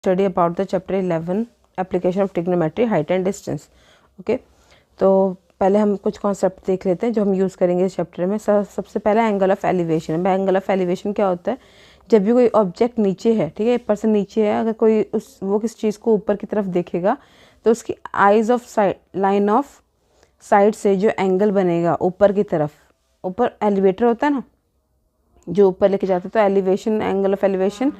Study about the chapter 11 application of trigonometry height and distance. Okay, तो पहले हम कुछ कॉन्सेप्ट देख लेते हैं जो हम यूज़ करेंगे इस चैप्टर में। सबसे पहला angle of elevation. Angle of elevation क्या होता है? जब भी कोई ऑब्जेक्ट नीचे है, ठीक है, एक पर्सन नीचे है, अगर कोई वो किस चीज़ को ऊपर की तरफ देखेगा तो उसकी eyes of side, line of side से जो एंगल बनेगा ऊपर की तरफ, ऊपर एलिवेटर होता है ना जो ऊपर लेके जाता है, तो एलिवेशन, एंगल ऑफ एलिवेशन,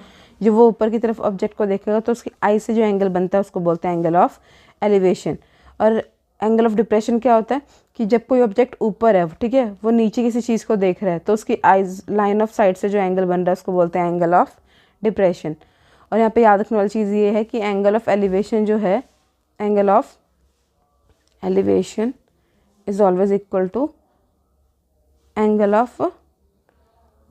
जो वो ऊपर की तरफ ऑब्जेक्ट को देखेगा तो उसकी आई से जो एंगल बनता है उसको बोलते हैं एंगल ऑफ एलिवेशन। और एंगल ऑफ डिप्रेशन क्या होता है कि जब कोई ऑब्जेक्ट ऊपर है, ठीक है, वो नीचे किसी चीज़ को देख रहा है तो उसकी आइज, लाइन ऑफ साइड से जो एंगल बन रहा है उसको बोलते हैं एंगल ऑफ डिप्रेशन। और यहाँ पे याद रखने वाली चीज़ ये है कि एंगल ऑफ एलिवेशन जो है, angle of elevation is always equal to angle of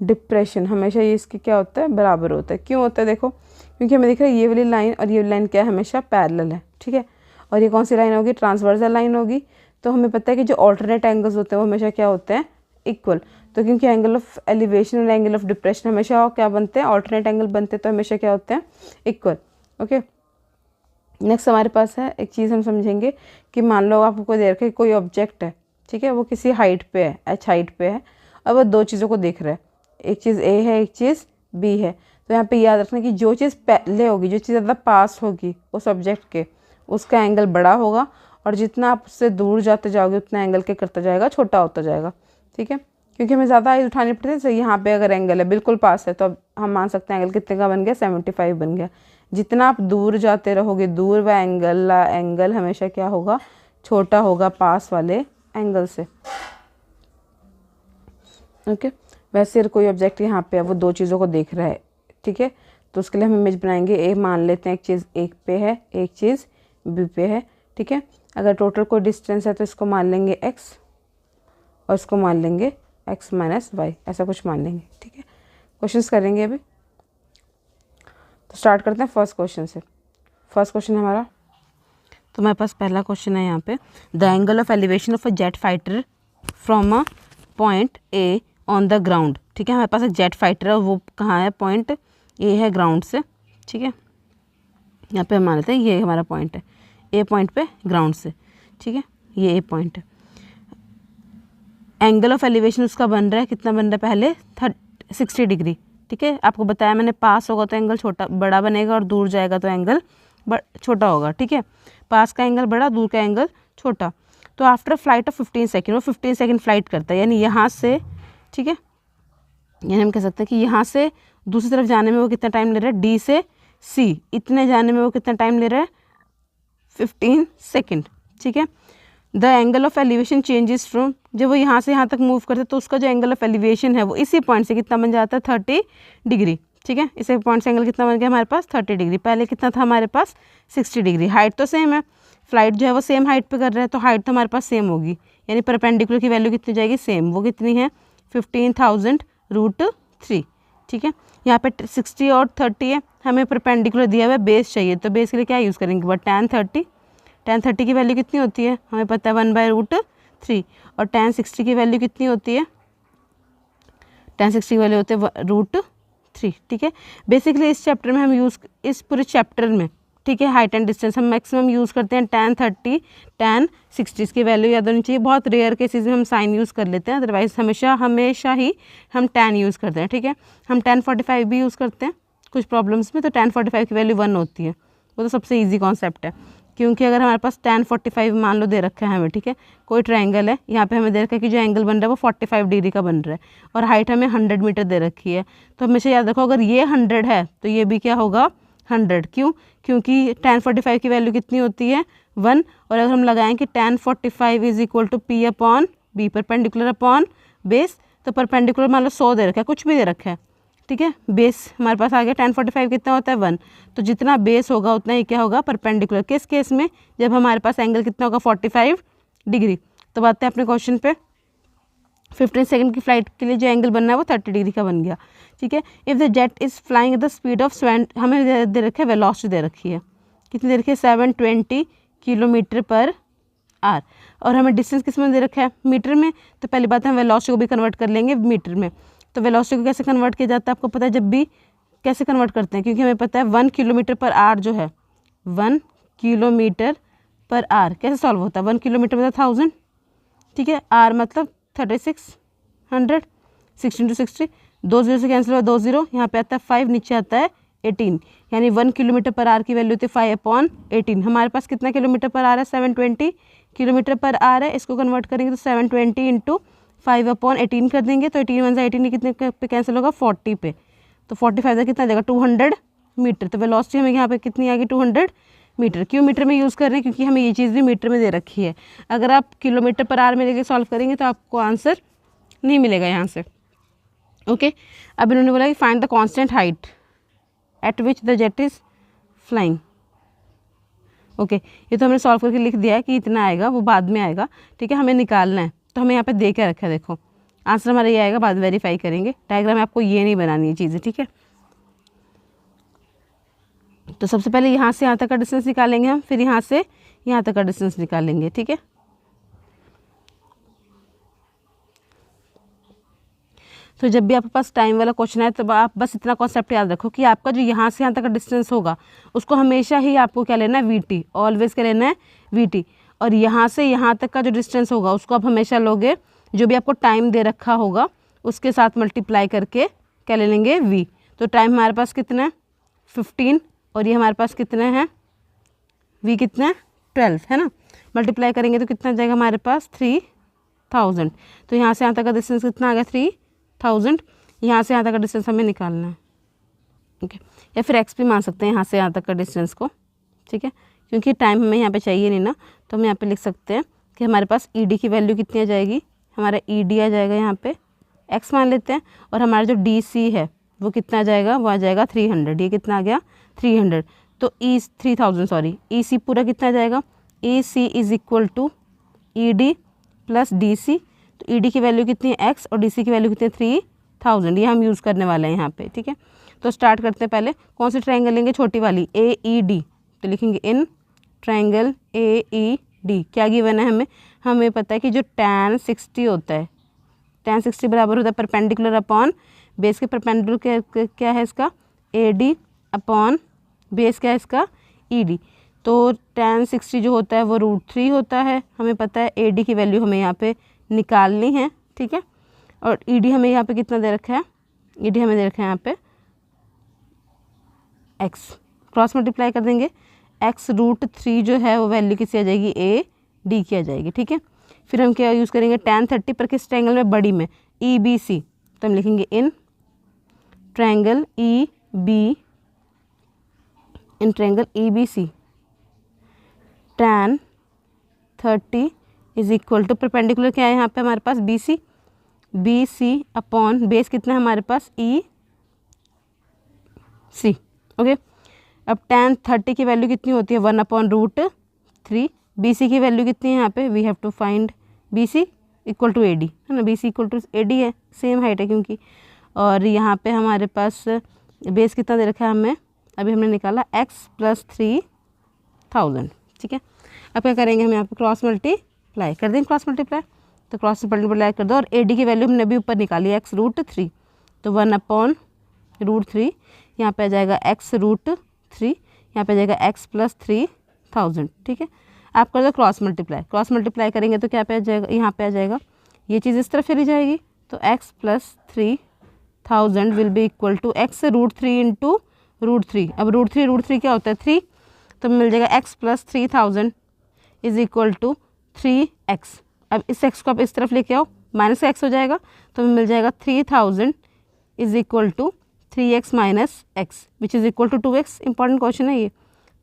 depression. हमेशा ये इसके क्या होता है, बराबर होता है। क्यों होता है? देखो, क्योंकि हमें दिख रहा है ये वाली लाइन और ये वाली लाइन क्या है, हमेशा पैरेलल है, ठीक है। और ये कौन सी लाइन होगी? ट्रांसवर्सल लाइन होगी। तो हमें पता है कि जो ऑल्टरनेट एंगल्स होते हैं वो हमेशा क्या होते हैं, इक्वल। तो क्योंकि एंगल ऑफ एलिवेशन और एंगल ऑफ डिप्रेशन हमेशा क्या बनते हैं, ऑल्टरनेट एंगल बनते हैं, तो हमेशा क्या होते हैं, इक्वल। ओके, नेक्स्ट हमारे पास है एक चीज़ हम समझेंगे कि मान लो आपको दे रखा है कोई ऑब्जेक्ट है, ठीक है, वो किसी हाइट पे है, एच हाइट पे है, और वो दो चीज़ों को देख रहा है, एक चीज़ ए है, एक चीज़ बी है। तो यहाँ पे याद रखना कि जो चीज़ पहले होगी, जो चीज़ ज़्यादा पास होगी उस ऑब्जेक्ट के, उसका एंगल बड़ा होगा, और जितना आप उससे दूर जाते जाओगे उतना एंगल क्या करता जाएगा, छोटा होता जाएगा, ठीक है। क्योंकि हमें ज़्यादा आइज उठानी पड़ती है। जैसे यहाँ पे अगर एंगल है बिल्कुल पास है तो अब हम मान सकते हैं एंगल कितने का बन गया, 75 बन गया। जितना आप दूर जाते रहोगे, दूर व एंगल हमेशा क्या होगा, छोटा होगा पास वाले एंगल से। ओके, वैसे कोई ऑब्जेक्ट यहाँ पे है, वो दो चीज़ों को देख रहा है, ठीक है, तो उसके लिए हम इमेज बनाएंगे। ए मान लेते हैं एक चीज़ एक पे है, एक चीज़ बी पे है, ठीक है। अगर टोटल कोई डिस्टेंस है तो इसको मान लेंगे एक्स और इसको मान लेंगे एक्स माइनस वाई, ऐसा कुछ मान लेंगे, ठीक है। क्वेश्चंस करेंगे अभी, तो स्टार्ट करते हैं फर्स्ट क्वेश्चन से। फर्स्ट क्वेश्चन हमारा, तो मेरे पास पहला क्वेश्चन है यहाँ पे, the angle of elevation of a jet fighter from a point A on the ground, ठीक है। हमारे पास एक जेट फाइटर है, वो कहाँ है, पॉइंट ए है ग्राउंड से, ठीक है। यहाँ पे हम मान लेते हैं ये हमारा पॉइंट है, ए पॉइंट पे ग्राउंड से, ठीक है, ये ए पॉइंट है। एंगल ऑफ एलिवेशन उसका बन रहा है, कितना बन रहा है पहले, 60 डिग्री, ठीक है। आपको बताया मैंने, पास होगा तो एंगल छोटा बड़ा बनेगा और दूर जाएगा तो एंगल छोटा होगा, ठीक है। पास का एंगल बड़ा, दूर का एंगल छोटा। तो आफ्टर फ्लाइट ऑफ 15 सेकेंड, वो 15 सेकेंड फ्लाइट करता है, यानी यहाँ से, ठीक है, यानी हम कह सकते हैं कि यहाँ से दूसरी तरफ जाने में वो कितना टाइम ले रहा है, डी से सी इतने जाने में वो कितना टाइम ले रहा है, 15 सेकेंड, ठीक है। The angle of elevation changes from, जब वो यहाँ से यहाँ तक मूव करते तो उसका जो एंगल ऑफ एलिवेशन है वो इसी पॉइंट से कितना बन जाता है, 30 डिग्री, ठीक है। इसी पॉइंट से एंगल कितना बन गया हमारे पास, 30 डिग्री। पहले कितना था हमारे पास, 60 डिग्री। हाइट तो सेम है, फ्लाइट जो है वो सेम हाइट पे कर रहा है, तो हाइट तो हमारे पास सेम होगी, यानी परपेंडिकुलर की वैल्यू कितनी जाएगी, सेम। वो कितनी है, 15,000√3, ठीक है। यहाँ पे 60 और 30 है, हमें परपेंडिकुलर दिया हुआ है, बेस चाहिए, तो बेस के लिए क्या यूज़ करेंगे, बट tan 30 की वैल्यू कितनी होती है, हमें पता है 1/√3। और tan 60 की वैल्यू कितनी होती है, tan 60 की वैल्यू होती है √3, ठीक है। बेसिकली इस चैप्टर में हम इस पूरे चैप्टर में, ठीक है, हाइट एंड डिस्टेंस हम मैक्सिमम यूज़ करते हैं tan 30, tan 60, इसकी वैल्यू याद होनी चाहिए। बहुत रेयर केसेस में हम साइन यूज़ कर लेते हैं, अदरवाइज हमेशा ही हम tan यूज़ करते हैं, ठीक है। हम tan 45 भी यूज़ करते हैं कुछ प्रॉब्लम्स में, तो tan 45 की वैल्यू 1 होती है, वो तो सबसे ईजी कॉन्सेप्ट है। क्योंकि अगर हमारे पास tan 45 मान लो दे रखा है हमें, ठीक है, कोई ट्रायंगल है, यहाँ पे हमें दे रखा है कि जो एंगल बन रहा है वो 45 डिग्री का बन रहा है, और हाइट हमें 100 मीटर दे रखी है, तो हमेशा याद रखो अगर ये 100 है तो ये भी क्या होगा, 100। क्यों? क्योंकि tan 45 की वैल्यू कितनी होती है, 1। और अगर हम लगाएं कि tan 45 is equal to P upon B, perpendicular upon base, तो परपेंडिकुलर मान लो 100 दे रखा है, कुछ भी दे रखा है, ठीक है, बेस हमारे पास आ गया। tan 45 कितना होता है, 1, तो जितना बेस होगा उतना ही क्या होगा, परपेंडिकुलर। किस केस में, जब हमारे पास एंगल कितना होगा, 45 डिग्री। तो बात है अपने क्वेश्चन पे, 15 सेकंड की फ्लाइट के लिए जो एंगल बनना है वो 30 डिग्री का बन गया, ठीक है। If the jet is flying at the speed of हमें दे रखा है, वेलोसिटी दे रखी है, कितनी दे रखी है, 720 किलोमीटर पर आर, और हमें डिस्टेंस किस में दे रखा है, मीटर में। तो पहली बात है हम वेलोसिटी को भी कन्वर्ट कर लेंगे मीटर में। तो वेलोसिटी को कैसे कन्वर्ट किया जाता है आपको पता है, जब भी कैसे कन्वर्ट करते हैं, क्योंकि हमें पता है 1 किलोमीटर पर आवर जो है 1 किलोमीटर पर आवर कैसे सॉल्व होता है, 1 किलोमीटर मतलब 1000, ठीक है, आर मतलब 3600, 16 to 60, 2 0 से कैंसिल हुआ 2 0, यहाँ पे आता है 5, नीचे आता है 18, यानी 1 किलोमीटर पर आवर की वैल्यू होती है 5/18। हमारे पास कितना किलोमीटर पर आवर है, 720 किलोमीटर पर आवर है। इसको कन्वर्ट करेंगे तो 720 इंटू 5/18 कर देंगे, तो 18 1 से 18 कितने पे कैंसिल होगा, 40 पे, तो 45 से कितना जाएगा, 200 मीटर। तो वेलोसिटी हमें यहाँ पे कितनी आ गई, 200 मीटर। क्यों मीटर में यूज़ कर रहे हैं, क्योंकि हमें ये चीज़ भी मीटर में दे रखी है। अगर आप किलोमीटर पर आवर में लेके सॉल्व करेंगे तो आपको आंसर नहीं मिलेगा यहाँ से। ओके, अब इन्होंने बोला कि find the constant height eight which the jet is flying. Okay, ये तो हमने सॉल्व करके लिख दिया है कि इतना आएगा, वो बाद में आएगा, ठीक है, हमें निकालना है। तो हमें यहाँ पे दे के रखा है, देखो आंसर हमारा ये आएगा, बाद में वेरीफाई करेंगे। डायग्राम में आपको ये नहीं बनानी है चीज़ें, ठीक है। तो सबसे पहले यहाँ से यहाँ तक का डिस्टेंस निकालेंगे हम, फिर यहाँ से यहाँ तक का डिस्टेंस निकालेंगे, ठीक है। तो जब भी आपके पास टाइम वाला क्वेश्चन है तो आप बस इतना कॉन्सेप्ट याद रखो कि आपका जो यहाँ से यहाँ तक का डिस्टेंस होगा उसको हमेशा ही आपको क्या लेना है, वीटी, ऑलवेज क्या लेना है, वीटी। और यहाँ से यहाँ तक का जो डिस्टेंस होगा उसको आप हमेशा लोगे जो भी आपको टाइम दे रखा होगा उसके साथ मल्टीप्लाई करके क्या ले लेंगे, वी। तो टाइम हमारे पास कितना है, 15, और ये हमारे पास कितना है, वी कितना है, 12 है ना। मल्टीप्लाई करेंगे तो कितना जाएगा हमारे पास, 3000। तो यहाँ से यहाँ तक का डिस्टेंस कितना आ गया, 3000। यहाँ से यहाँ तक का डिस्टेंस हमें निकालना है, ओके। या फिर एक्स भी मान सकते हैं यहाँ से यहाँ तक का डिस्टेंस को, ठीक है, क्योंकि टाइम हमें यहाँ पे चाहिए नहीं ना, तो हम यहाँ पे लिख सकते हैं कि हमारे पास ई डी की वैल्यू कितनी आ जाएगी, हमारा ई डी आ जाएगा यहाँ पे एक्स मान लेते हैं, और हमारा जो डी सी है वो कितना आ जाएगा, वो आ जाएगा 300। ये कितना आ गया, 300। तो ई 3000 सॉरी, ई सी पूरा कितना आ जाएगा, E C is equal to E D plus D C. तो ई डी की वैल्यू कितनी है, एक्स, और डी सी की वैल्यू कितनी है, 3000। ये हम यूज़ करने वाले हैं यहाँ पे, ठीक है। तो स्टार्ट करते हैं, पहले कौन सी ट्रायंगल लेंगे, छोटी वाली ए ई डी। तो लिखेंगे in triangle A E D, क्या गिवन है हमें पता है कि जो tan 60 होता है, tan 60 बराबर होता है परपेंडिकुलर अपॉन बेस के परपेंडिकुलर क्या है इसका, ए डी अपॉन बेस क्या है इसका, ई डी। तो tan 60 जो होता है वो √3 होता है, हमें पता है ए डी की वैल्यू हमें यहाँ पे निकालनी है, ठीक है। और ई डी हमें यहाँ पे कितना दे रखा है, ई डी हमें दे रखा है यहाँ पे x, क्रॉस मल्टीप्लाई कर देंगे, x √3 जो है वो वैल्यू किसी आ जाएगी, ए डी की आ जाएगी, ठीक है। फिर हम क्या यूज़ करेंगे, tan 30 पर किस ट्रायंगल में, बड़ी में, ई बी सी। तो हम लिखेंगे in triangle E B, in triangle E B C tan 30 is equal to perpendicular क्या है यहाँ पे हमारे पास, बी सी अपॉन बेस कितना है हमारे पास, ई सी, ओके। अब tan 30 की वैल्यू कितनी होती है, 1/√3। बी सी की वैल्यू कितनी है यहाँ पे, we have to find B C equal to A D, है ना, B C equal to A D है, सेम हाइट है क्योंकि। और यहाँ पे हमारे पास बेस कितना दे रखा है हमें, अभी हमने निकाला x + 3000, ठीक है। अब क्या करेंगे, हम यहाँ पे क्रॉस मल्टीप्लाई कर देंगे, क्रॉस मल्टीप्लाई, तो क्रॉस मल्टीप्लाई कर दो। और ए डी की वैल्यू हमने अभी ऊपर निकाली x √3, तो 1/√3, यहाँ पे आ जाएगा x √3, यहाँ पे आ जाएगा x + 3000, ठीक है। आप कर दो क्रॉस मल्टीप्लाई, क्रॉस मल्टीप्लाई करेंगे तो क्या पे आ जाएगा, यहाँ पे आ जाएगा, ये चीज़ इस तरफ चली जाएगी, तो x + 3000 will be equal to x √3 into √3। अब √3 क्या होता है, 3, तो मिल जाएगा x + 3000 is equal to 3x। अब इस x को आप इस तरफ लेके आओ, माइनस x हो जाएगा, तो मिल जाएगा 3000 is equal to 3x - x which is equal to 2x। Important question है ये।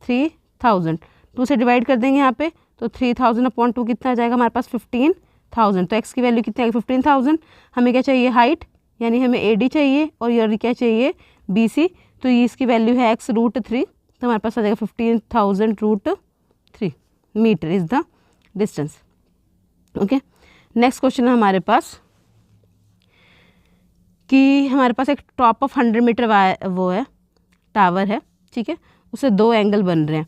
3000 2 से डिवाइड कर देंगे यहाँ पे, तो 3000/2 कितना आ जाएगा हमारे पास, 15000। तो x की वैल्यू कितनी आएगी, 15000। हमें क्या चाहिए, हाइट, यानी हमें ए डी चाहिए, और ये क्या चाहिए, बी सी। तो ये इसकी वैल्यू है x √3, तो हमारे पास आ जाएगा 15000√3 metre is the distance, okay. Next question है हमारे पास कि हमारे पास एक टॉप ऑफ 100 मीटर वो है, टावर है, ठीक है। उससे 2 एंगल बन रहे हैं,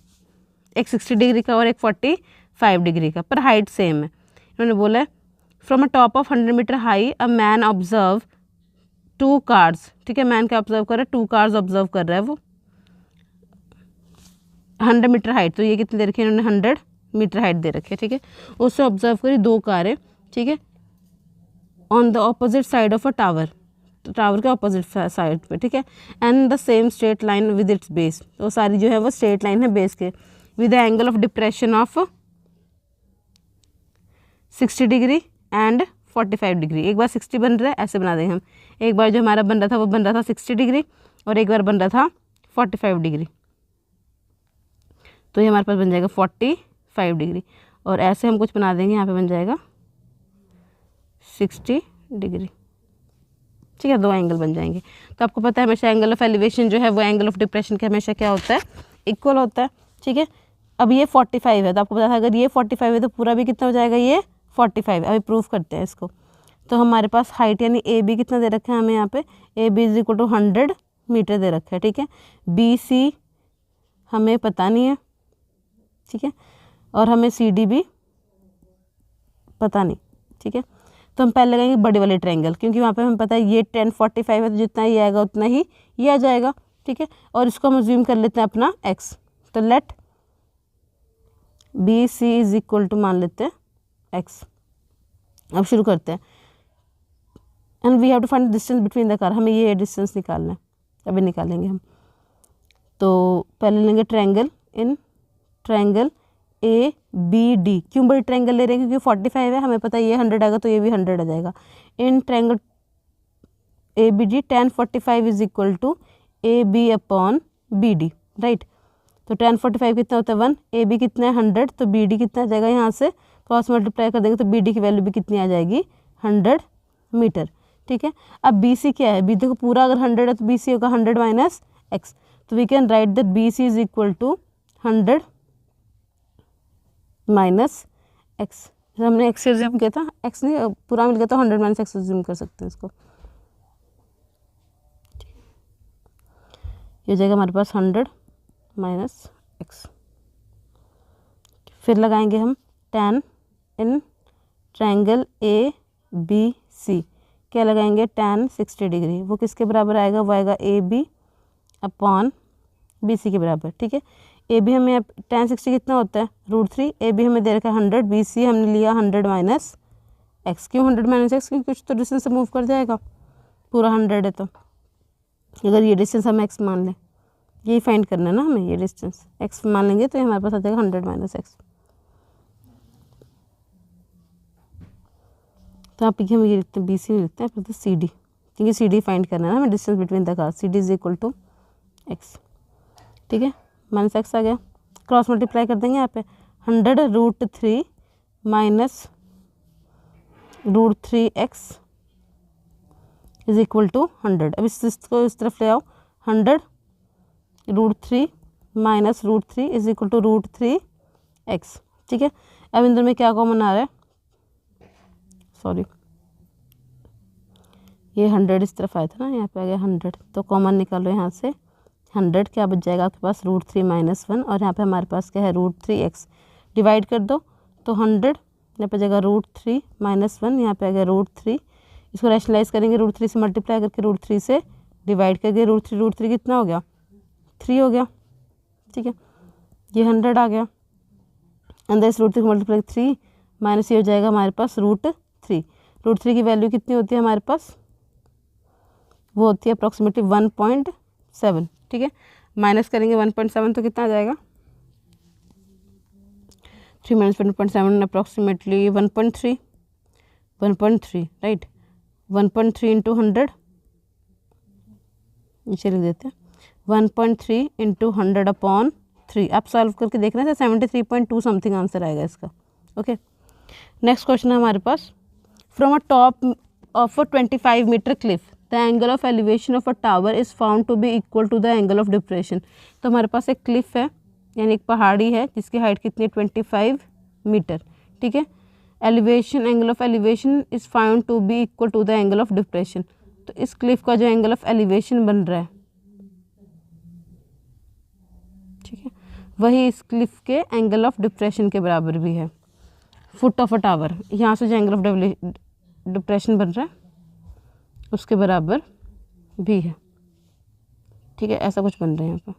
एक 60 डिग्री का और एक 45 डिग्री का, पर हाइट सेम है। इन्होंने बोला है from a top of 100 metre high a man observe 2 cars, ठीक है, मैन क्या ऑब्जर्व कर रहा है, 2 कार्स ऑब्जर्व कर रहा है वो 100 मीटर हाइट, तो ये कितनी दे रखी है इन्होंने 100 मीटर हाइट दे रखी है, ठीक है। उससे ऑब्जर्व करी 2 कारें, ठीक है, on the opposite side of a tower, तो टावर के ऑपोजिट साइड पे, ठीक है, and the same straight line with its base, तो सारी जो है वो स्ट्रेट लाइन है बेस के, with the angle of depression of 60 degree and 45 degree. एक बार 60 बन रहा है, ऐसे बना देंगे हम, एक बार जो हमारा बन रहा था वो बन रहा था 60 डिग्री और एक बार बन रहा था 45 डिग्री, तो ये हमारे पास बन जाएगा 45 डिग्री, और ऐसे हम कुछ बना देंगे, यहाँ पे बन जाएगा 60 डिग्री, ठीक है, 2 एंगल बन जाएंगे। तो आपको पता है हमेशा एंगल ऑफ एलिवेशन जो है वो एंगल ऑफ डिप्रेशन के हमेशा क्या होता है, इक्वल होता है, ठीक है। अब ये 45 है, तो आपको पता था अगर ये 45 है तो पूरा भी कितना हो जाएगा, ये 45। अभी प्रूफ करते हैं इसको। तो हमारे पास हाइट यानी ए बी कितना दे रखा है हमें, यहाँ पे A B is equal to 100 metre दे रखा है, ठीक है। बी सी हमें पता नहीं है, ठीक है, और हमें सी डी भी पता नहीं, ठीक है। तो हम पहले लगाएंगे बड़े वाले ट्रायंगल, क्योंकि वहाँ पे हमें पता है ये 1045 है, तो जितना ये आएगा उतना ही ये आ जाएगा, ठीक है। और इसको हम अज्यूम कर लेते हैं अपना x, तो let B C is equal to मान लेते हैं x। अब शुरू करते हैं, and we have to find distance between the car, हमें ये डिस्टेंस निकालना है, अभी निकालेंगे हम। तो पहले लेंगे triangle, in triangle A B D, क्यों बड़ी ट्रायंगल ले रहे हैं, क्योंकि 45 है, हमें पता है ये 100 आएगा तो ये भी 100 आ जाएगा। In triangle A B D 1045 is equal to A B upon B D, right. तो 1045 कितना होता है 1, ए बी कितना है 100, तो बी डी कितना आ जाएगा, यहाँ से क्रॉस मल्टीप्लाई कर देंगे तो बी डी की वैल्यू भी कितनी आ जाएगी 100 मीटर, ठीक है। अब बी सी क्या है, बी देखो पूरा अगर 100 है तो बी सी होगा 100 माइनस एक्स, तो we can write that B C is equal to 100 minus X. हमने एक्स से अज्यूम किया था, एक्स नहीं पूरा मिल गया तो 100 माइनस एक्स अज्यूम कर सकते हैं इसको, ये हो जाएगा हमारे पास 100 माइनस एक्स। फिर लगाएंगे हम tan in triangle A B C, क्या लगाएंगे tan 60 डिग्री, वो किसके बराबर आएगा, वो आएगा A B upon B C के बराबर, ठीक है। ए बी हमें tan 60 कितना होता है √3, ए बी हमें दे रखा है 100, बी सी हमने लिया 100 माइनस एक्स, क्यों 100 माइनस एक्स, क्योंकि कुछ तो डिस्टेंस से मूव कर जाएगा, पूरा 100 है तो अगर ये डिस्टेंस हम एक्स मान लें, यही फाइंड करना है ना हमें, ये डिस्टेंस एक्स मान लेंगे तो ये हमारे पास आ जाएगा 100 माइनस एक्स। तो आप हम ये लिखते हैं बी सी लिखते हैं, फिर सी डी, क्योंकि सी डी फाइंड करना है ना हमें, distance between the car, C D is equal to X, ठीक है, माइनस एक्स आ गया, क्रॉस मल्टीप्लाई कर देंगे यहाँ पे 100 √3 minus √3x is equal to 100। अब इसको इस तरफ ले आओ, 100 √3 minus √3 is equal to √3x, ठीक है। अब इन दोनों में क्या कॉमन आ रहा है, सॉरी ये 100 इस तरफ आया था ना, यहाँ पे आ गया 100, तो कॉमन निकालो यहाँ से 100, क्या बच जाएगा आपके पास √3 माइनस 1, और यहाँ पे हमारे पास क्या है √3x, डिवाइड कर दो तो 100 यहाँ पे जाएगा √3 माइनस 1, यहाँ पे आ गया √3, इसको रैशनलाइज करेंगे √3 से मल्टीप्लाई करके √3 से डिवाइड करके √3 कितना हो गया 3 हो गया, ठीक है, ये 100 आ गया, अंदर इस √3 को मल्टीप्लाई 3 माइनस ये हो जाएगा हमारे पास √3 की वैल्यू कितनी होती है हमारे पास, वो होती है अप्रॉक्सीमेटली 1.7, ठीक है। माइनस करेंगे 1.7 तो कितना आ जाएगा 3 माइनस 1.7 अप्रॉक्सीमेटली 1.3 राइट, 1.3 इंटू 100, नीचे लिख देते हैं 1.3 इंटू 100 अपॉन 3। आप सॉल्व करके देख रहे हैं 73.2 समथिंग आंसर आएगा इसका, ओके। नेक्स्ट क्वेश्चन है हमारे पास, from a top of a 25 metre cliff the angle of elevation of a tower is found to be equal to the angle of depression. तो हमारे पास एक क्लिफ है यानी एक पहाड़ी है जिसकी हाइट कितनी है 25 मीटर, ठीक है। Elevation angle of elevation is found to be equal to the angle of depression, तो इस क्लिफ का जो एंगल ऑफ एलिवेशन बन रहा है, ठीक है, वही इस क्लिफ के एंगल ऑफ डिप्रेशन के बराबर भी है। फुट ऑफ अ टावर, यहाँ से जो एंगल ऑफ डिप्रेशन बन रहा है उसके बराबर भी है, ठीक है, ऐसा कुछ बन रहा है यहाँ पर।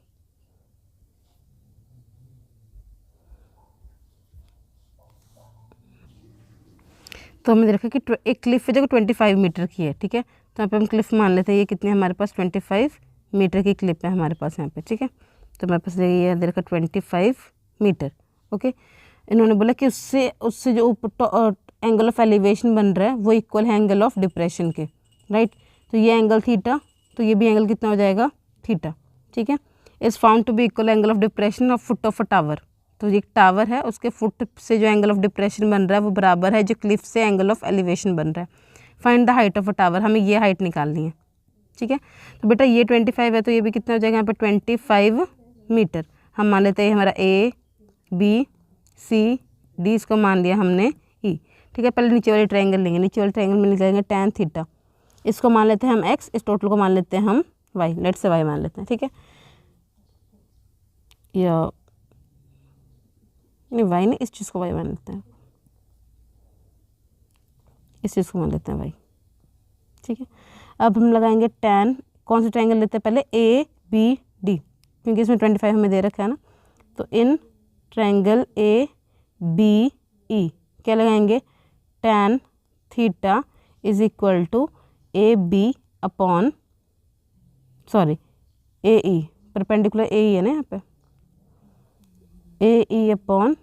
तो हमें देखा कि एक क्लिफ है जो 25 मीटर की है, ठीक है, तो यहाँ पे हम क्लिफ मान लेते हैं ये कितने हमारे पास 25 मीटर की क्लिप है हमारे पास यहाँ पे, ठीक है। तो हमारे पास ये देखा 25 मीटर, ओके। इन्होंने बोला कि उससे जो एंगल ऑफ एलिवेशन बन रहा है वो इक्वल है एंगल ऑफ डिप्रेशन के, राइट। तो ये एंगल थीटा, तो ये भी एंगल कितना हो जाएगा थीटा, ठीक है। Is found to be equal angle of depression of foot of a tower. तो ये टावर है, उसके फुट से जो एंगल ऑफ डिप्रेशन बन रहा है वो बराबर है जो क्लिफ से एंगल ऑफ एलिवेशन बन रहा है। Find the height of a tower, हमें ये हाइट निकालनी है, ठीक है। तो बेटा ये 25 है तो ये भी कितना हो जाएगा यहाँ पे 25 मीटर। हम मान लेते हैं हमारा A B C D, इसको मान लिया हमने E, ठीक है। पहले नीचे वाले ट्रायंगल लेंगे, नीचे वाले ट्रायंगल में निकालेंगे tan थीटा, इसको मान लेते हैं हम x, इस टोटल को मान लेते हैं हम y, लेट से y मान लेते हैं, ठीक है। या नहीं y नहीं, इस चीज़ को y मान लेते हैं, इस चीज़ को मान लेते हैं y, ठीक है। अब हम लगाएंगे tan, कौन सा ट्रायंगल लेते हैं पहले A B D, क्योंकि इसमें 25 हमें दे रखा है ना। तो in triangle A B E क्या लगाएंगे, tan theta is equal to A B upon A E, perpendicular A E है ना यहाँ पे, ए ई अपॉन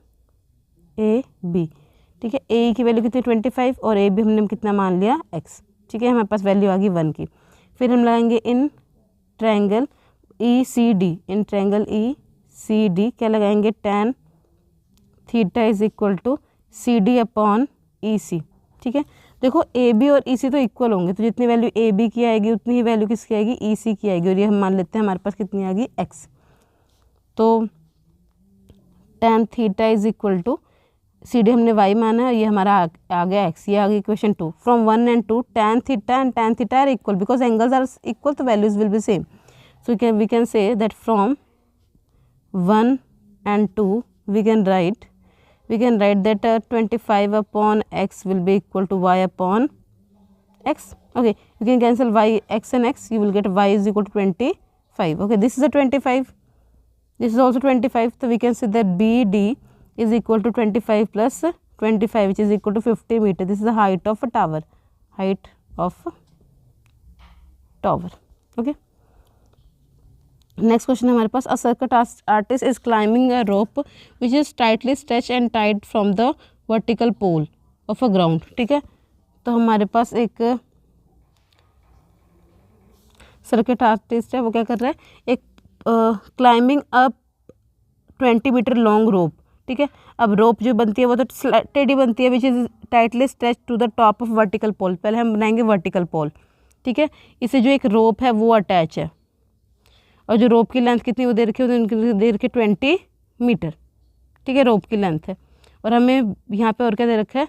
ए बी, ठीक है। ए ई की वैल्यू कितनी 25 और ए बी हमने कितना मान लिया x, ठीक है। हमारे पास वैल्यू आ गई 1 की। फिर हम लगाएंगे in triangle E C D, in triangle E C D क्या लगाएंगे, tan theta is equal to C D upon E C, ठीक है। देखो ए बी और ई सी तो इक्वल होंगे, तो जितनी वैल्यू ए बी की आएगी उतनी ही वैल्यू किसकी आएगी, ई सी की आएगी, और ये हम मान लेते हैं हमारे पास कितनी आ गई x। तो tan theta is equal to C D हमने y माना है और ये हमारा आ गया x, ये आ गई equation 2। From 1 and 2 tan theta and tan theta are equal, because angles are equal तो values will be same. So we can say that from 1 and 2 we can write that 25 upon x will be equal to y upon x. Okay, you can cancel y, x and x, you will get y is equal to 25. Okay, this is a 25, this is also 25, so we can say that BD is equal to 25 plus 25, which is equal to 50 meter. This is the height of a tower, height of a tower. Okay, next question है हमारे पास, a circus artist is climbing a rope which is tightly stretch and tied from the vertical pole of a ground, ठीक है। तो हमारे पास एक circuit artist है, वो क्या कर रहा है, एक climbing up 20 metre long rope, ठीक है। अब रोप जो बनती है वो तो टेढ़ी बनती है, which is tightly stretch to the top of vertical pole. पहले हम बनाएंगे वर्टिकल पोल, ठीक है। इसे जो एक रोप है वो अटैच है, और जो रोप की लेंथ कितनी वो दे रखी है, उनकी दे रखी है 20 मीटर, ठीक है, रोप की लेंथ है। और हमें यहाँ पे और क्या दे रखा है,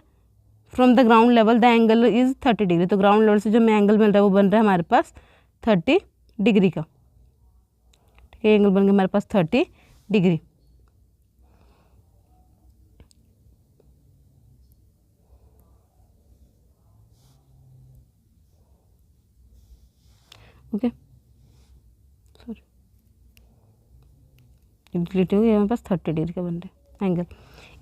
from the ground level the angle is 30 degree. तो ग्राउंड लेवल से जो हमें एंगल मिल रहा है वो बन रहा है हमारे पास 30 डिग्री का, ठीक है। एंगल बन गया हमारे पास 30 डिग्री। ओके, डिलीट हो गया, हमारे पास 30 डिग्री का बन रहा है एंगल।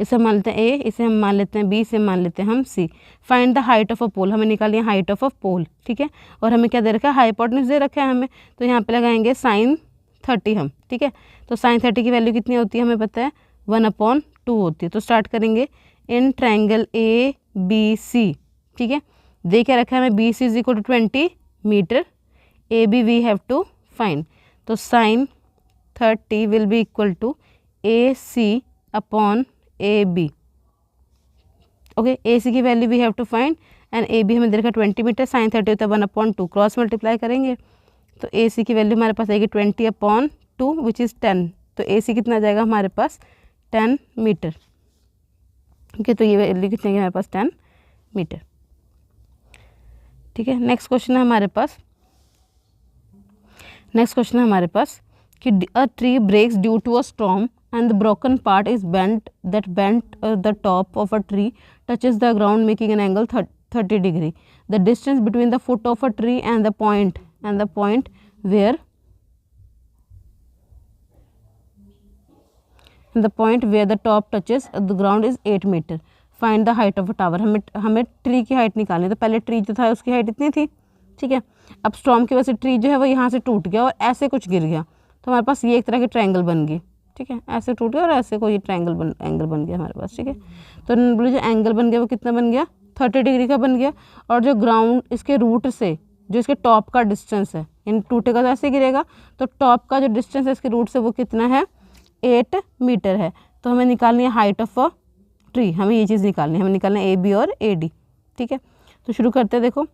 इसे हम मान लेते हैं ए, इसे हम मान लेते हैं बी, इसे मान लेते हैं हम C. Find the height of a pole, हमें निकालिए हाइट ऑफ अ पोल, ठीक है। और हमें क्या दे रखा है, हाइपोटेन्यूज दे रखा है हमें, तो यहाँ पे लगाएंगे sin 30 हम, ठीक है। तो sin 30 की वैल्यू कितनी होती है हमें पता है, 1/2 होती है। तो स्टार्ट करेंगे इन ट्रायंगल ए बी सी, ठीक है। दे क्या रखा है हमें, B C is equal to 20 metre, A B we have to find. तो sin 30 will be equal to AC upon AB. Okay, AC की value we have to find and AB हमें दे रखा 20 मीटर, sin 30 होता है 1/2, cross multiply करेंगे तो AC की value हमारे पास आएगी 20/2 विच इज़ 10। तो AC कितना आ जाएगा हमारे पास 10 मीटर। ओके, तो ये वैल्यू कितनी है हमारे पास 10 मीटर, ठीक है। नेक्स्ट क्वेश्चन है हमारे पास, कि a tree breaks due to a storm and the broken part is bent, the top of a tree touches the ground making an angle 30 degree. The distance between the foot of a tree and the point and the point where the top touches the ground is 8 metre. Find the height of a tower. हमें tree की height निकालनी है। तो पहले tree जो था उसकी height इतनी थी, ठीक है। अब स्टॉर्म की वजह से ट्री जो है वो यहाँ से टूट गया और ऐसे कुछ गिर गया, तो हमारे पास ये एक तरह की ट्रायंगल बन गई, ठीक है। ऐसे टूट गया और ऐसे कोई एंगल बन गया हमारे पास, ठीक है। तो बोले जो एंगल बन गया वो कितना बन गया, 30 डिग्री का बन गया। और जो ग्राउंड इसके रूट से जो इसके टॉप का डिस्टेंस है, यानी टूटेगा तो ऐसे गिरेगा, तो टॉप का जो डिस्टेंस है इसके रूट से वो कितना है, 8 मीटर है। तो हमें निकालनी है हाइट ऑफ अ ट्री, हमें ये चीज़ निकालनी है, हमें निकालना है ए बी और ए डी, ठीक है। तो शुरू करते हैं। देखो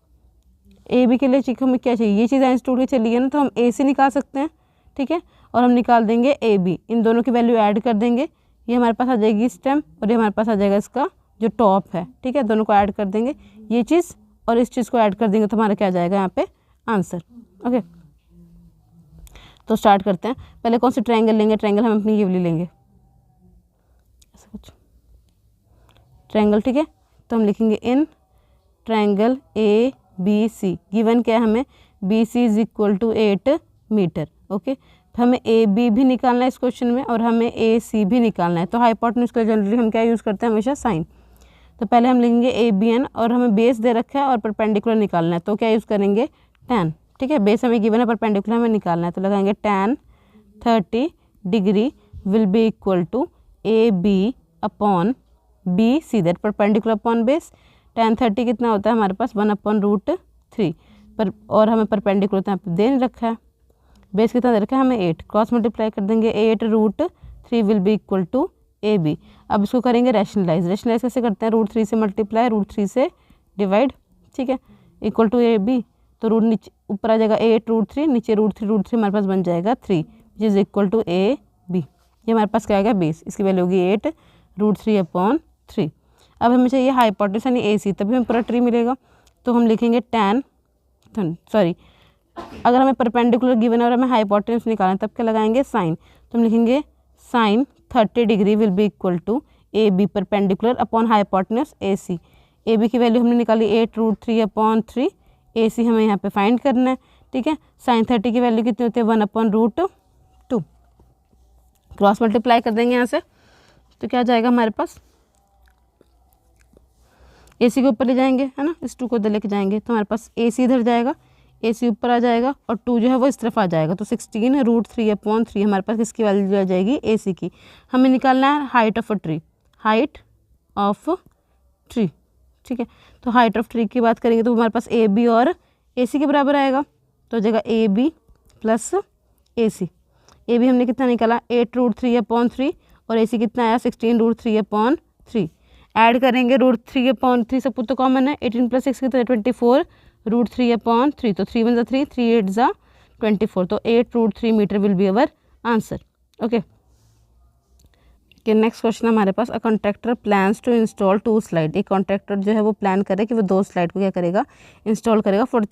ए बी के लिए हमें क्या चाहिए, ये चीज़ इंस्टीट्यूट की चली है ना, तो हम ए से निकाल सकते हैं, ठीक है। और हम निकाल देंगे ए बी, इन दोनों की वैल्यू ऐड कर देंगे, ये हमारे पास आ जाएगी स्टेम और ये हमारे पास आ जाएगा इसका जो टॉप है, ठीक है। दोनों को ऐड कर देंगे, ये चीज़ और इस चीज़ को ऐड कर देंगे, तो हमारा क्या आ जाएगा यहाँ पे आंसर। ओके, तो स्टार्ट करते हैं। पहले कौन सी ट्रायंगल लेंगे, ट्रायंगल हम अपनी ये वाली लेंगे, ऐसा कुछ ट्रायंगल, ठीक है। तो हम लिखेंगे in triangle A B C, given क्या है हमें, B C is equal to 8 metre. Okay, तो हमें ए बी भी निकालना है इस क्वेश्चन में और हमें ए सी भी निकालना है। तो हाइपोटेन्यूज का जनरली हम क्या यूज़ करते हैं, हमेशा साइन। तो पहले हम लिखेंगे ए बी एन और हमें बेस दे रखा है और परपेंडिकुलर निकालना है, तो क्या यूज़ करेंगे, tan, ठीक है। बेस हमें गिवन है, परपेंडिकुलर हमें निकालना है, तो लगाएंगे tan 30 degree will be equal to A B upon B C, that perpendicular upon base. tan 30 कितना होता है हमारे पास, 1/√3 पर, और हमें परपेंडिकुलर यहाँ पे दे नहीं रखा है, बेस कितना दे रखा है हमें 8, क्रॉस मल्टीप्लाई कर देंगे, 8√3 will be equal to A B. अब इसको करेंगे रैशनलाइज कैसे करते हैं, √3 से मल्टीप्लाई, √3 से डिवाइड, ठीक है, इक्वल टू ए बी। तो रूट नीचे ऊपर आ जाएगा 8√3, नीचे √3 हमारे पास बन जाएगा 3 which is equal to A B. ये हमारे पास क्या आएगा बेस, इसकी वैल्यू होगी 8√3/3। अब हमें चाहिए हाइपोटेन्यूज यानी ए सी, तभी हमें पूरा ट्री मिलेगा। तो हम लिखेंगे अगर हमें परपेंडिकुलर गिवन है और हमें हाइपोटेन्यूज निकालना है तब क्या लगाएंगे, साइन। तो हम लिखेंगे sine 30 degree will be equal to A B perpendicular upon hypotenuse A C. A B की वैल्यू हमने निकाली 8√3/3, ए सी हमें यहाँ पे फाइंड करना है, ठीक है। साइन 30 की वैल्यू कितनी होती है, 1/√2। क्रॉस मल्टीप्लाई कर देंगे यहाँ से, तो क्या जाएगा हमारे पास, ए सी के ऊपर ले जाएंगे, है ना, इस 2 को इधर लेके जाएंगे, तो हमारे पास ए सी इधर जाएगा, ए सी ऊपर आ जाएगा और 2 जो है वो इस तरफ आ जाएगा। तो 16√3/3 हमारे पास किसकी वैल्यू आ जाएगी, ए सी की। हमें निकालना है height of a tree, height of tree, ठीक है। तो हाइट ऑफ ट्री की बात करेंगे तो हमारे पास ए बी और ए सी के बराबर आएगा, तो हो जाएगा A B plus A C. A B हमने कितना निकाला, 8√3/3 और ए सी कितना आया, 16√3/3। ऐड करेंगे, √3/3 सब कुछ तो कॉमन है, 18 + 6 कितना 24√3/3, तो 3 × 1 = 3, 3 × 8 = 24, तो 8√3 metre will be our answer. Okay, next question हमारे पास, a contractor plans to install 2 slide. एक कॉन्ट्रैक्टर जो है वो प्लान करे कि वो 2 स्लाइड को क्या करेगा, इंस्टॉल करेगा for the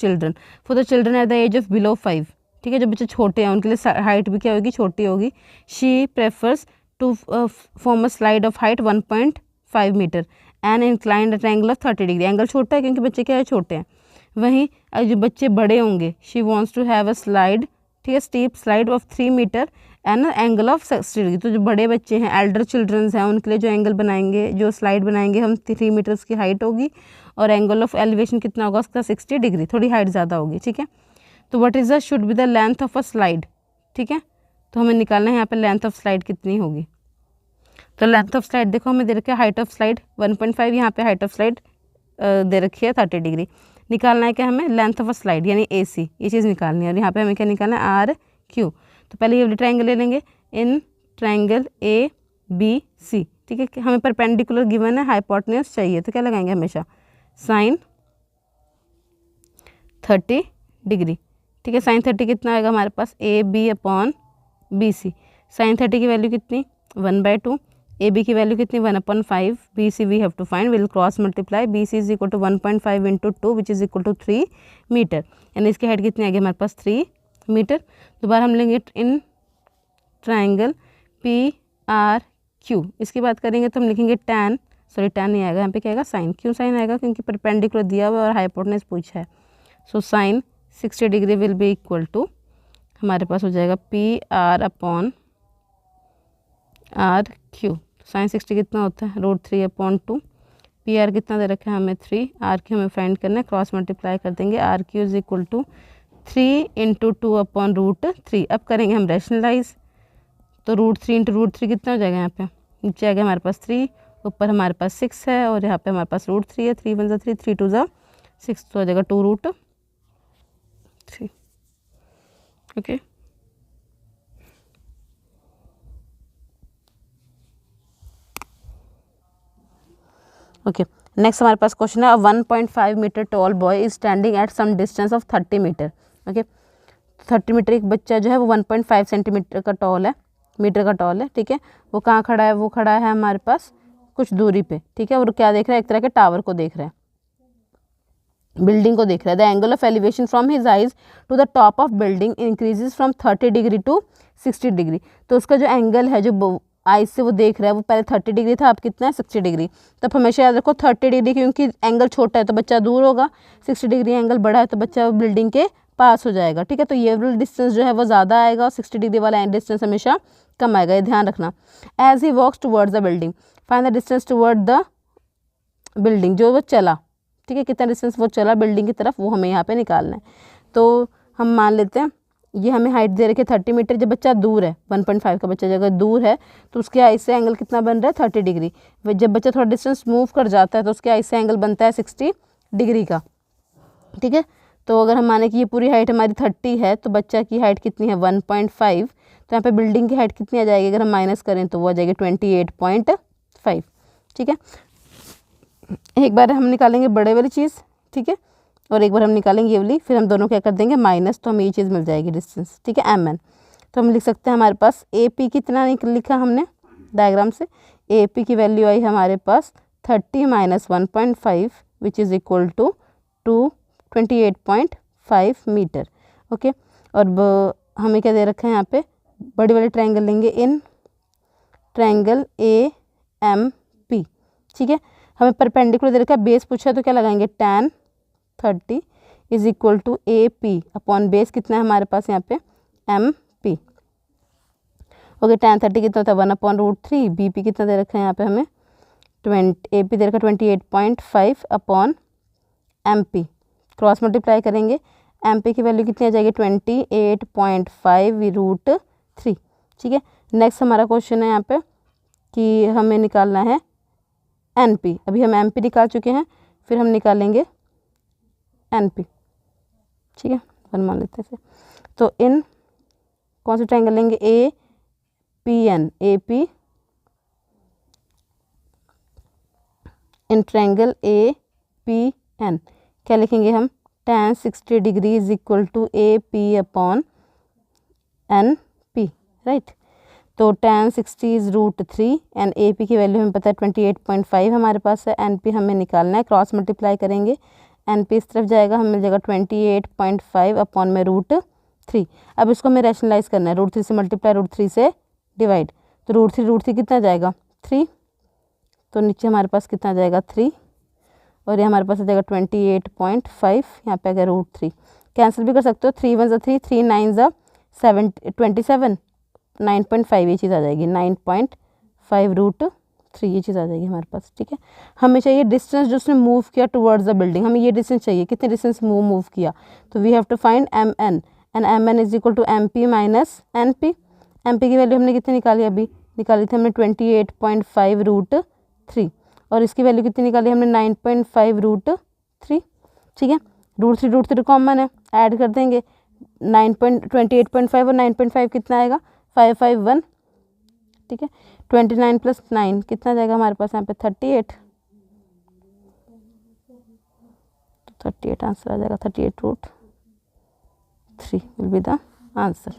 children at the age of below 5, ठीक है। जो बच्चे छोटे हैं उनके लिए हाइट भी क्या होगी, छोटी होगी। She prefers to form a slide of height 1.5 metre and inclined at angle of 30 degree. Angle छोटा है क्योंकि बच्चे क्या है, छोटे हैं। वहीं जो बच्चे बड़े होंगे, she wants to have a slide, ठीक है, steep slide of 3 metre and angle of 60 degree. तो जो बड़े बच्चे हैं, एल्डर चिल्ड्रंस हैं, उनके लिए जो एंगल बनाएंगे, जो स्लाइड बनाएंगे हम, 3 मीटर उसकी हाइट होगी और एंगल ऑफ एलिवेशन कितना होगा उसका, 60 डिग्री, थोड़ी हाइट ज़्यादा होगी, ठीक है। तो what is the should be the length of a slide, ठीक है। तो हमें निकालना है यहाँ पे लेंथ ऑफ स्लाइड कितनी होगी। तो लेंथ ऑफ स्लाइड देखो हमें दे रखा है, हाइट ऑफ स्लाइड 1.5, यहाँ पे हाइट ऑफ स्लाइड दे रखी है 30 डिग्री। निकालना है क्या हमें, लेंथ ऑफ अ स्लाइड यानी ए सी, ये चीज़ निकालनी है। और यहाँ पे हमें क्या निकालना है, आर क्यू। तो पहले ये वाली ट्रायंगल ले लेंगे, इन ट्रायंगल ए बी सी, ठीक है। हमें परपेंडिकुलर गिवन है, हाइपोटेन्यूज चाहिए, तो क्या लगाएंगे हमेशा, साइन 30 डिग्री, ठीक है। साइन 30 कितना आएगा हमारे पास, A B upon B C. Sine 30 की वैल्यू कितनी, 1/2, ए बी की वैल्यू कितनी, 1/5, B C we have to find, will cross multiply, B C is equal to 1.5 × 2 which is equal to 3 metre, यानी इसकी हाइट कितनी आ गई हमारे पास, 3 मीटर। दोबारा हम लेंगे in triangle P R Q, इसकी बात करेंगे तो हम लिखेंगे tan नहीं आएगा यहाँ पे, क्या आएगा, साइन। क्यों साइन आएगा, क्योंकि परपेंडिकुलर दिया हुआ है और हाइपोटेन्यूज पूछा है। So sine 60 degree will be equal to, हमारे पास हो जाएगा P R upon R Q. Sine 60 कितना होता है, √3/2। पी आर कितना दे रखा है हमें 3, आर क्यू हमें फाइंड करना है, क्रॉस मल्टीप्लाई कर देंगे, R Q is equal to 3 × 2/√3। अब करेंगे हम रैशनलाइज, तो √3 × √3 कितना हो जाएगा, यहाँ पे नीचे आ गया हमारे पास 3, ऊपर हमारे पास 6 है और यहाँ पे हमारे पास √3 है। 3 × 1 = 3, 3 × 2 = 6, तो हो जाएगा 2√3। ओके, ओके नेक्स्ट हमारे पास क्वेश्चन है, 1.5 metre tall boy is standing at some distance of 30 metre. Okay, 30 metre एक बच्चा जो है वो 1.5 सेंटीमीटर का टॉल है, मीटर का टॉल है, ठीक है। वो कहाँ खड़ा है, वो खड़ा है हमारे पास कुछ दूरी पे, ठीक है। और क्या देख रहा है, एक तरह के टावर को देख रहा है, बिल्डिंग को देख रहा है। The angle of elevation from his eyes to the top of building increases from 30 degree to 60 degree. तो उसका जो एंगल है, जो आइज से वो देख रहा है, वो पहले 30 डिग्री था, अब कितना है 60 डिग्री। तब हमेशा याद रखो 30 डिग्री, क्योंकि एंगल छोटा है तो बच्चा दूर होगा, 60 डिग्री एंगल बड़ा है तो बच्चा बिल्डिंग के पास हो जाएगा, ठीक है। तो ये वाला डिस्टेंस जो है वो ज़्यादा आएगा और 60 डिग्री वाला डिस्टेंस हमेशा कम आएगा, ये ध्यान रखना। As he walks towards the building, find the distance toward the building, जो वो चला, ठीक है, कितना डिस्टेंस वो चला बिल्डिंग की तरफ, वो हमें यहाँ पे निकालना है। तो हम मान लेते हैं ये हमें हाइट दे रखी है 30 मीटर, जब बच्चा दूर है 1.5 का बच्चा जगह दूर है तो उसके आइज से एंगल कितना बन रहा है 30 डिग्री। जब बच्चा थोड़ा डिस्टेंस मूव कर जाता है तो उसके आइज से एंगल बनता है 60 डिग्री का, ठीक है। तो अगर हम माने कि ये पूरी हाइट हमारी 30 है तो बच्चा की हाइट कितनी है 1.5, तो यहाँ पे बिल्डिंग की हाइट कितनी आ जाएगी, अगर हम माइनस करें तो वो आ जाएगी 28.5, ठीक है। एक बार हम निकालेंगे बड़े वाली चीज़, ठीक है, और एक बार हम निकालेंगे ये वाली, फिर हम दोनों क्या कर देंगे माइनस, तो हमें ये चीज़ मिल जाएगी डिस्टेंस, ठीक है, mn। तो हम लिख सकते हैं हमारे पास AP कितना लिखा हमने डायग्राम से, AP की वैल्यू आई हमारे पास 30 - 1.5 which is equal to 28.5 metre. Okay, और हमें क्या दे रखा है यहाँ पे, बड़ी वाले ट्रायंगल लेंगे, इन ट्रायंगल AMP, ठीक है। हमें परपेंडिकुलर दे रखा है, बेस पूछा तो क्या लगाएंगे, tan 30 is equal to AP upon base कितना है हमारे पास यहाँ पे MP। ओके, tan 30 कितना होता है 1/√3, BP कितना दे रखा है यहाँ पे हमें AP दे रखा है 28.5 अपॉन MP। क्रॉस मल्टीप्लाई करेंगे, MP की वैल्यू कितनी आ जाएगी 28.5√3, ठीक है। नेक्स्ट हमारा क्वेश्चन है यहाँ पे कि हमें निकालना है NP। अभी हम MP निकाल चुके हैं, फिर हम निकालेंगे NP, ठीक है, वन मान लेते हैं। तो इन कौन से ट्रायंगल लेंगे, APN, AP in triangle APN क्या लिखेंगे हम, tan 60 degree is equal to AP upon NP, right. तो tan 60 इज √3 एंड AP की वैल्यू हमें पता है 28.5 हमारे पास है, NP हमें निकालना है, क्रॉस मल्टीप्लाई करेंगे, NP इस तरफ जाएगा, हमें मिल जाएगा 28.5 अपॉन में √3। अब इसको हमें रैशनलाइज करना है, √3 से मल्टीप्लाई, √3 से डिवाइड, तो √3 कितना जाएगा 3, तो नीचे हमारे पास कितना जाएगा 3, और ये हमारे पास आ जाएगा 28.5, यहाँ पे अगर √3 कैंसिल भी कर सकते हो, 3 × 1 = 3, 3 × 9 = 27, 9.5 ये चीज़ आ जाएगी, 9.5 √3 ये चीज़ आ जाएगी हमारे पास, ठीक है। हमें चाहिए डिस्टेंस जो उसने मूव किया टुवर्ड्स द बिल्डिंग, हमें ये डिस्टेंस चाहिए, कितने डिस्टेंस मूव किया, तो we have to find MN and MN is equal to MP minus NP। MP की वैल्यू हमने कितनी निकाली, अभी निकाली थी हमने 28.5 √3, और इसकी वैल्यू कितनी निकाली हमने 9.5 √3, ठीक है। √3 कॉमन है, ऐड कर देंगे, 28.5 और 9.5 कितना आएगा 551, ठीक है। 29 + 9 कितना जाएगा हमारे पास यहाँ पे 38, तो 38 आंसर आ जाएगा, 38√3 विल बी द आंसर।